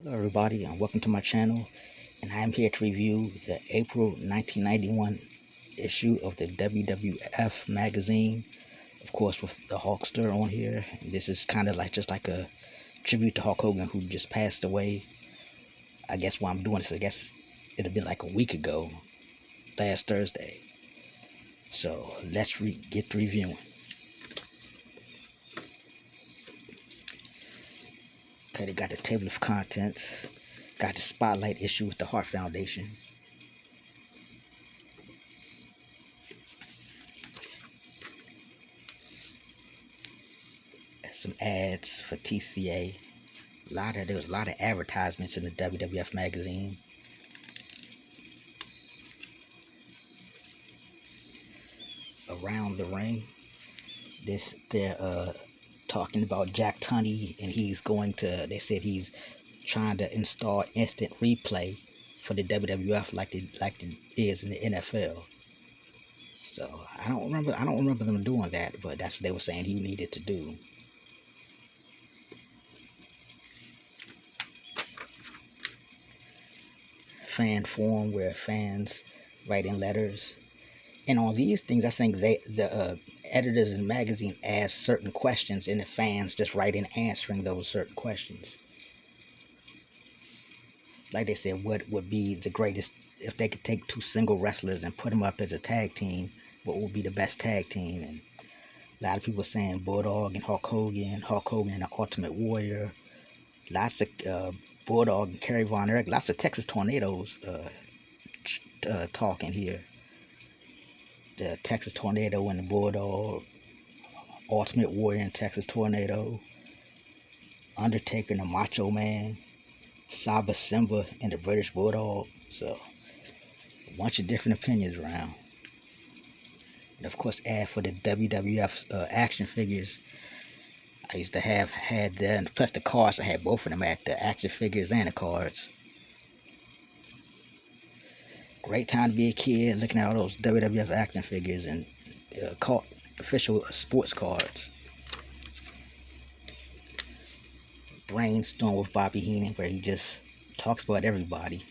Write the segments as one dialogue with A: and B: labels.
A: Hello everybody and welcome to my channel, and I am here to review the April 1991 issue of the WWF Magazine, of course with the Hulkster on here. And this is kind of like just like a tribute to Hulk Hogan, who just passed away. I guess why I'm doing this, I guess it'd have been like a week ago, last Thursday. So let's get to reviewing. Okay, they got the table of contents, got the spotlight issue with the Heart Foundation. Some ads for TCA. There was a lot of advertisements in the WWF magazine. Around the ring, they're talking about Jack Tunney, and they said he's trying to install instant replay for the WWF like it is in the NFL. So I don't remember them doing that, but that's what they were saying he needed to do. Fan forum where fans write in letters. And on these things, I think the editors in the magazine ask certain questions, and the fans just write in answering those certain questions. Like they said, what would be the greatest if they could take two single wrestlers and put them up as a tag team? What would be the best tag team? And a lot of people saying Bulldog and Hulk Hogan and the Ultimate Warrior. Lots of Bulldog and Kerry Von Erich. Lots of Texas Tornadoes talking here. The Texas Tornado and the Bulldog, Ultimate Warrior and Texas Tornado, Undertaker and the Macho Man, Saba Simba and the British Bulldog. So a bunch of different opinions around. And of course, ad for the WWF action figures. I used to had them, plus the cards. I had both of them at the action figures and the cards. Great time to be a kid, looking at all those WWF action figures and official sports cards. Brainstorm with Bobby Heenan, where he just talks about everybody.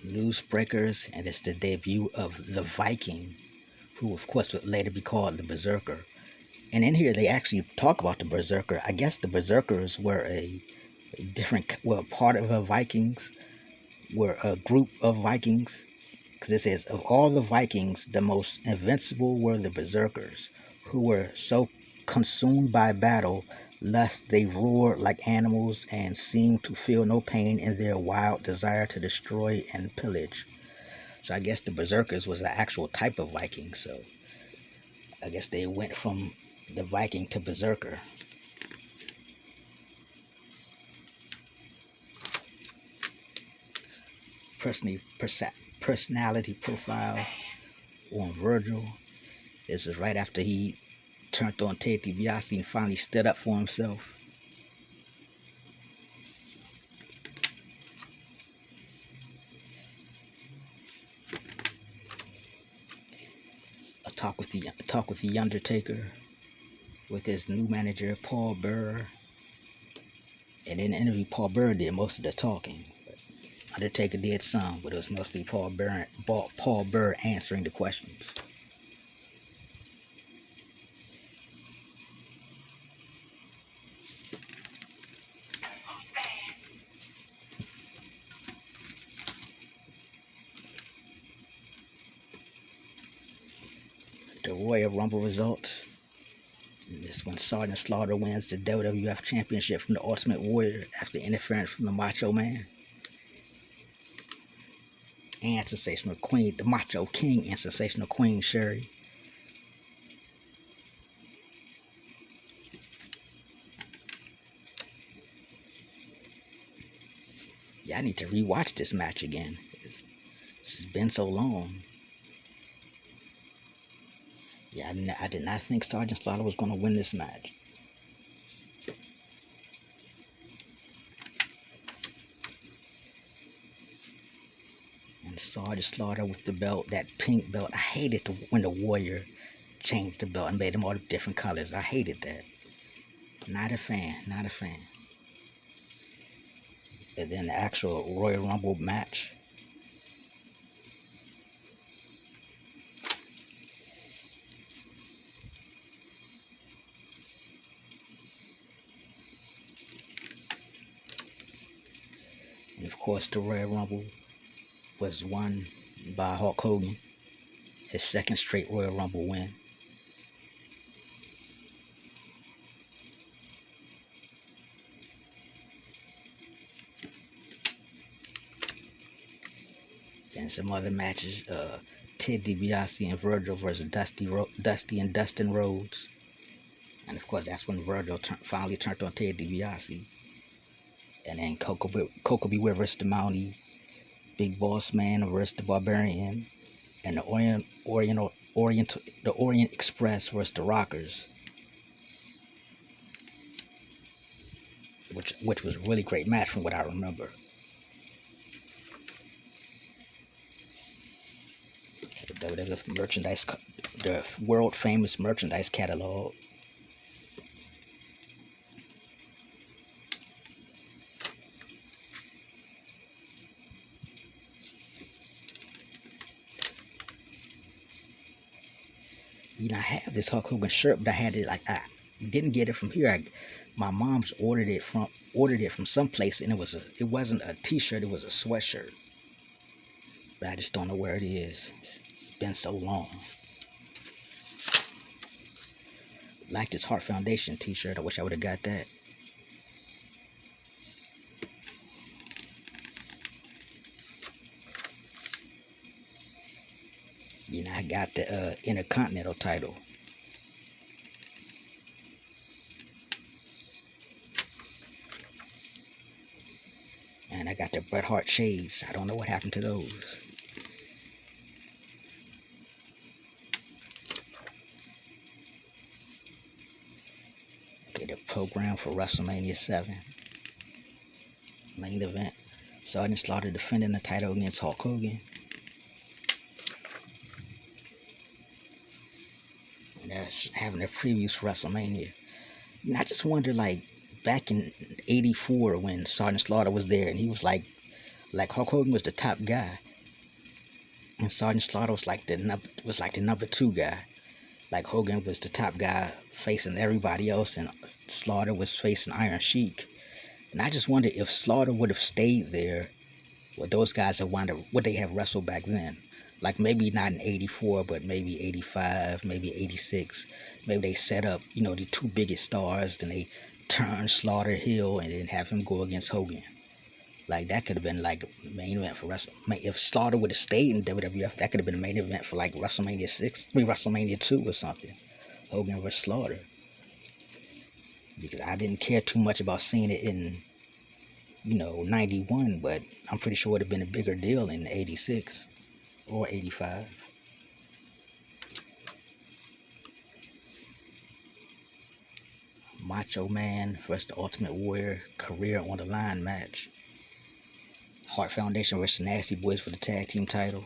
A: Newsbreakers, and it's the debut of the Viking, who of course would later be called the Berserker. And in here they actually talk about the Berserker. I guess the Berserkers were part of the Vikings, were a group of Vikings. Because it says, of all the Vikings, the most invincible were the Berserkers, who were so consumed by battle, lest they roared like animals and seemed to feel no pain in their wild desire to destroy and pillage. So I guess the Berserkers was an actual type of Viking. So I guess they went from the Viking to Berserker. Personality profile on Virgil. This is right after he turned on Ted DiBiase and finally stood up for himself. A talk with the Undertaker with his new manager Paul Bearer. And in the interview, Paul Bearer did most of the talking. Undertaker did some, but it was mostly Paul Bearer answering the questions. The Royal Rumble results. This one, Sergeant Slaughter wins the WWF Championship from the Ultimate Warrior after interference from the Macho Man. And Sensational Queen, the Macho King, and Sensational Queen Sherry. Yeah, I need to rewatch this match again. It's been so long. Yeah, I did not think Sergeant Slaughter was going to win this match. And Sergeant Slaughter with the belt, that pink belt. I hated when the Warrior changed the belt and made them all different colors. I hated that. Not a fan. Not a fan. And then the actual Royal Rumble match. And of course, the Royal Rumble was won by Hulk Hogan, his second straight Royal Rumble win. And some other matches, Ted DiBiase and Virgil versus Dusty and Dustin Rhodes. And of course, that's when Virgil finally turned on Ted DiBiase. And then Coco Beware versus the Mountie, Big Boss Man versus the Barbarian, and the Orient Express versus the Rockers, which was a really great match from what I remember. The WWF merchandise, the world famous merchandise catalog. I have this Hulk Hogan shirt, but I had it like I didn't get it from here. My mom's ordered it from someplace, and it wasn't a T-shirt, it was a sweatshirt. But I just don't know where it is. It's been so long. Like this Heart Foundation T-shirt. I wish I would have got that. I got the Intercontinental title. And I got the Bret Hart shades. I don't know what happened to those. Okay, the program for WrestleMania 7. Main event. Sergeant Slaughter defending the title against Hulk Hogan. And that's having a preview for WrestleMania. And I just wonder, like, back in '84 when Sergeant Slaughter was there, and he was like Hulk Hogan was the top guy, and Sergeant Slaughter was like the number two guy. Like Hogan was the top guy facing everybody else, and Slaughter was facing Iron Sheik. And I just wonder if Slaughter would have stayed there, would those guys would they have wrestled back then? Like maybe not in '84, but maybe '85, maybe '86. Maybe they set up, the two biggest stars, then they turn Slaughter heel and then have him go against Hogan. Like that could have been like main event for WrestleMania. If Slaughter would have stayed in WWF, that could have been a main event for like WrestleMania 2 or something. Hogan versus Slaughter. Because I didn't care too much about seeing it in, '91, but I'm pretty sure it would have been a bigger deal in '86 or '85. Macho Man versus the Ultimate Warrior, career on the line match. Heart Foundation versus the Nasty Boys for the tag team title.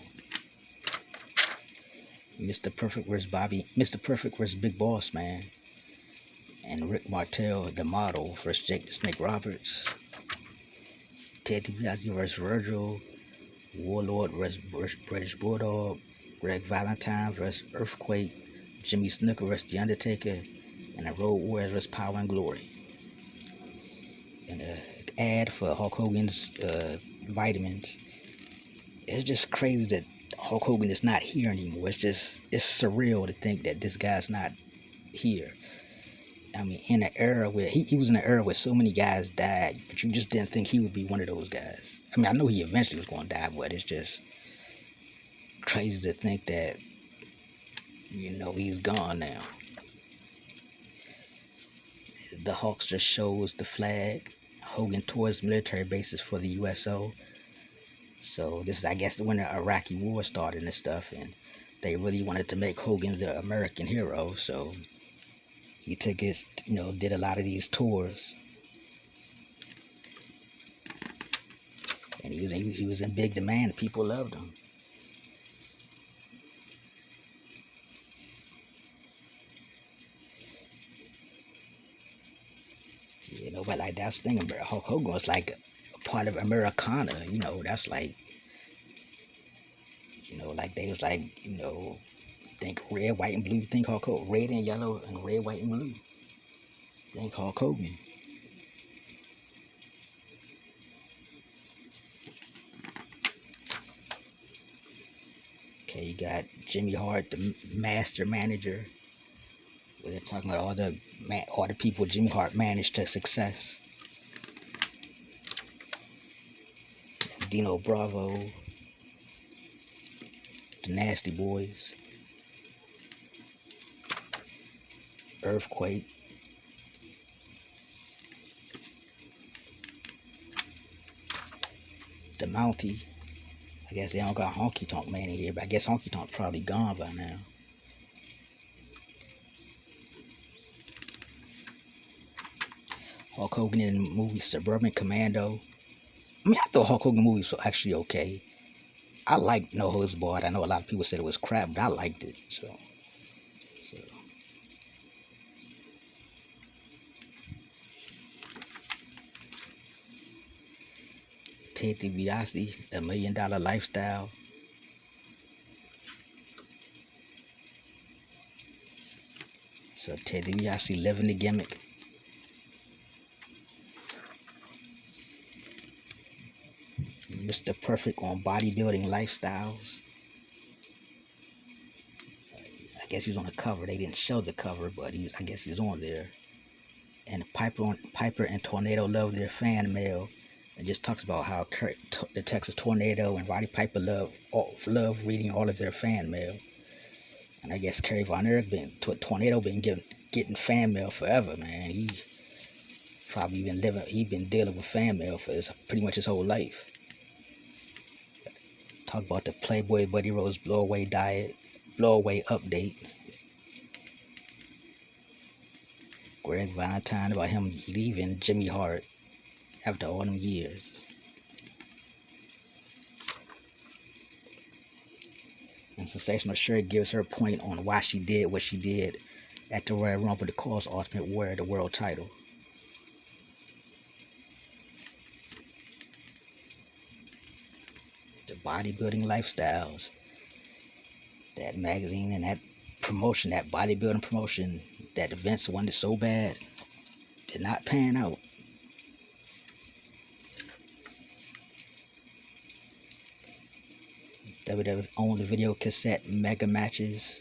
A: Mr. Perfect versus Big Boss Man. And Rick Martel, the Model, versus Jake the Snake Roberts. Ted DiBiase versus Virgil. Warlord versus British Bulldog. Greg Valentine versus Earthquake. Jimmy Snuka versus The Undertaker. And the Road Warriors versus Power and Glory. And an ad for Hulk Hogan's vitamins. It's just crazy that Hulk Hogan is not here anymore. It's surreal to think that this guy's not here. I mean, in an era where he was in an era where so many guys died, but you just didn't think he would be one of those guys. I mean, I know he eventually was going to die, but it's just crazy to think that, he's gone now. The Hulkster shows the flag. Hogan tours military bases for the USO. So this is, I guess, when the Iraqi war started and stuff, and they really wanted to make Hogan the American hero, so he took his, did a lot of these tours. And he was in big demand. People loved him. You know, but like that's the thing. Hulk Hogan was like a part of Americana. You know, that's like, you know, like they was like, you know, think red, white, and blue. Think Hulk Hogan. Red and yellow and red, white, and blue. Think Hulk Hogan. Okay, you got Jimmy Hart, the master manager. Where they're talking about all the people Jimmy Hart managed to success. Dino Bravo, the Nasty Boys, Earthquake, the Mountie. I guess they don't got Honky Tonk Man in here, but I guess Honky Tonk's probably gone by now. Hulk Hogan in the movie Suburban Commando. I mean, I thought Hulk Hogan movies were actually okay. I liked No Holds Barred. I know a lot of people said it was crap, but I liked it. So. Ted DiBiase, $1 Million Lifestyle. So Ted DiBiase living the gimmick. Mr. Perfect on bodybuilding lifestyles. I guess he was on the cover. They didn't show the cover, but I guess he was on there. And Piper and Tornado love their fan mail. It just talks about how the Texas Tornado and Roddy Piper love reading all of their fan mail. And I guess Kerry Von Erich Tornado been getting fan mail forever, man. He probably been dealing with fan mail for pretty much his whole life. Talk about the Playboy Buddy Rose blowaway update. Greg Valentine about him leaving Jimmy Hart after all them years. And Sensational Sherry gives her point on why she did what she did at the Royal Rumble to cause Ultimate Warrior the world title. The bodybuilding lifestyles. That magazine and that promotion, that bodybuilding promotion that Vince wanted so bad, did not pan out. WWF owned the video cassette mega matches.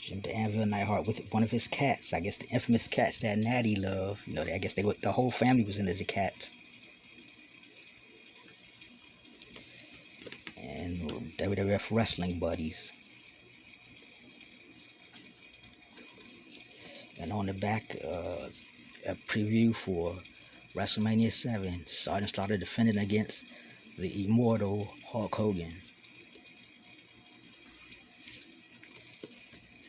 A: Jim the Anvil Neidhart with one of his cats. I guess the infamous cats that Natty loved. You know, I guess the whole family was into the cats. And WWF wrestling buddies. And on the back, a preview for WrestleMania 7. Sergeant Slaughter defending against the immortal Hulk Hogan.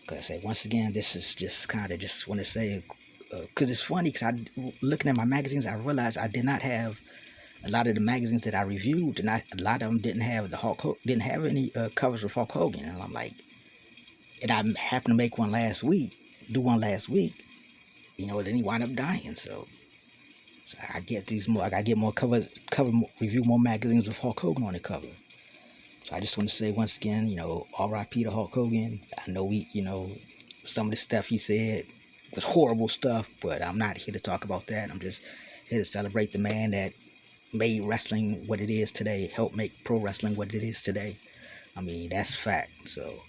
A: Like I say, once again, this is just kind of just want to say, because it's funny, because looking at my magazines, I realized I did not have a lot of the magazines that I reviewed, a lot of them didn't have didn't have any covers with Hulk Hogan, and I'm like, and I happened to make one last week, you know, then he wound up dying, so I get I gotta get more review more magazines with Hulk Hogan on the cover. So I just want to say once again, you know, R.I.P. to Hulk Hogan. I know some of the stuff he said was horrible stuff, but I'm not here to talk about that. I'm just here to celebrate the man that made wrestling what it is today, helped make pro wrestling what it is today. I mean, that's fact. So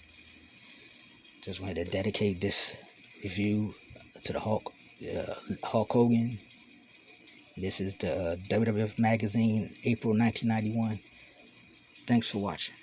A: just wanted to dedicate this review to the Hulk Hogan. This is the WWF Magazine, April 1991. Thanks for watching.